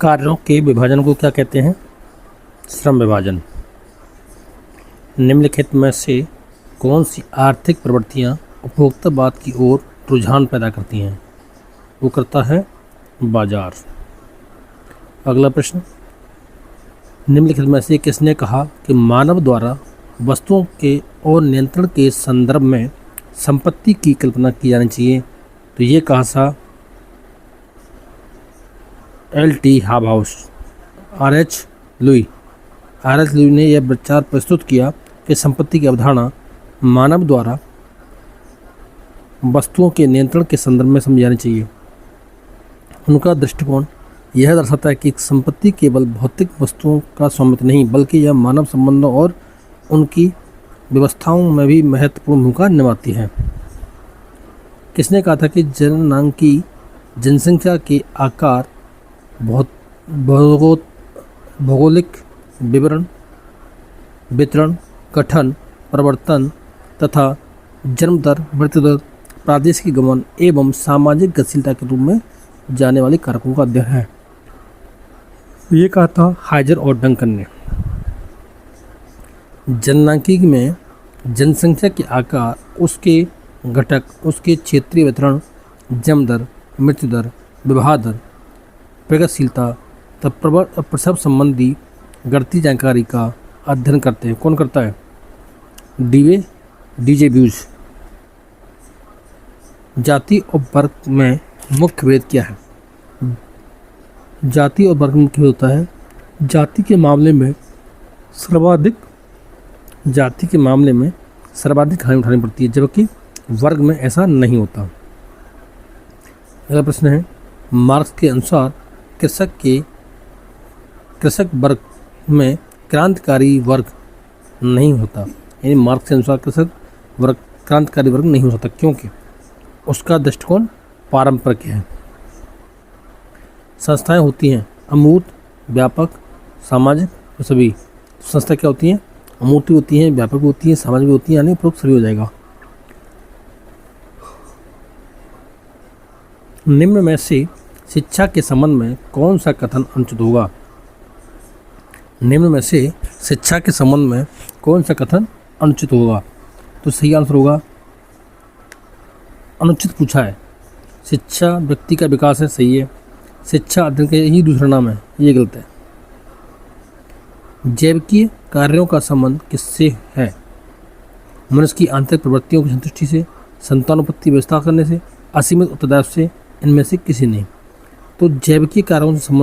कार्यों के विभाजन को क्या कहते हैं? श्रम विभाजन। निम्नलिखित में से कौन सी आर्थिक प्रवृत्तियाँ उपभोक्तावाद की ओर रुझान पैदा करती हैं? वो करता है बाजार। अगला प्रश्न, निम्नलिखित में से किसने कहा कि मानव द्वारा वस्तुओं के और नियंत्रण के संदर्भ में संपत्ति की कल्पना की जानी चाहिए? तो ये कहा था L.T. हाबहाउस। R.H. लुई ने यह विचार प्रस्तुत किया कि संपत्ति की अवधारणा मानव द्वारा वस्तुओं के नियंत्रण के संदर्भ में समझी जानी चाहिए। उनका दृष्टिकोण यह दर्शाता है कि संपत्ति केवल भौतिक वस्तुओं का स्वामित्व नहीं, बल्कि यह मानव संबंधों और उनकी व्यवस्थाओं में भी महत्वपूर्ण भूमिका निभाती है। किसने कहा था कि जननांकी जनसंख्या के आकार, भौगोलिक वितरण, गठन, प्रवर्तन तथा जन्म दर, मृत्यु दर, प्रादेशिक गमन एवं सामाजिक गतिशीलता के रूप में जाने वाले कारकों का अध्ययन है? ये कहा था हाइजर और डंकन ने। जननांकिकी में जनसंख्या के आकार, उसके घटक, उसके क्षेत्रीय वितरण, जन्म दर, मृत्यु दर, विवाह दर, प्रगतिशीलता तथा प्रसव संबंधी गणितीय जानकारी का अध्ययन करते हैं। कौन करता है? DJ views. जाति और वर्ग में मुख्य भेद क्या है? जाति और वर्ग में मुख्य भेद होता है जाति के मामले में सर्वाधिक हानि उठानी पड़ती है, जबकि वर्ग में ऐसा नहीं होता। अगला प्रश्न है, मार्क्स के अनुसार कृषक वर्ग में क्रांतिकारी वर्ग नहीं होता। यानी मार्क्स के अनुसार कृषक वर्ग क्रांतिकारी वर्ग नहीं हो सकता, क्योंकि उसका दृष्टिकोण पारंपरिक है। संस्थाएं होती हैं अमूर्त, व्यापक, सामाजिक और सभी। संस्था क्या होती हैं? अमूर्त होती हैं, व्यापक होती हैं, सामाजिक होती हैं, यानी उपरोक्त सभी हो जाएगा। निम्न में से शिक्षा के संबंध में कौन सा कथन अनुचित होगा? निम्न में से शिक्षा के संबंध में कौन सा कथन अनुचित होगा? तो सही आंसर होगा अनुचित पूछा है। शिक्षा व्यक्ति का विकास है, सही है। शिक्षा अध्ययन का ही दूसरा नाम है, ये गलत है। जैविकीय कार्यों का संबंध किससे है? मनुष्य की आंतरिक प्रवृत्तियों की संतुष्टि से, संतानोत्पत्ति व्यवस्था करने से, असीमित उत्तरदायित्व से, इनमें से किसी नहीं। तो जैविकीय कार्यों से संबंध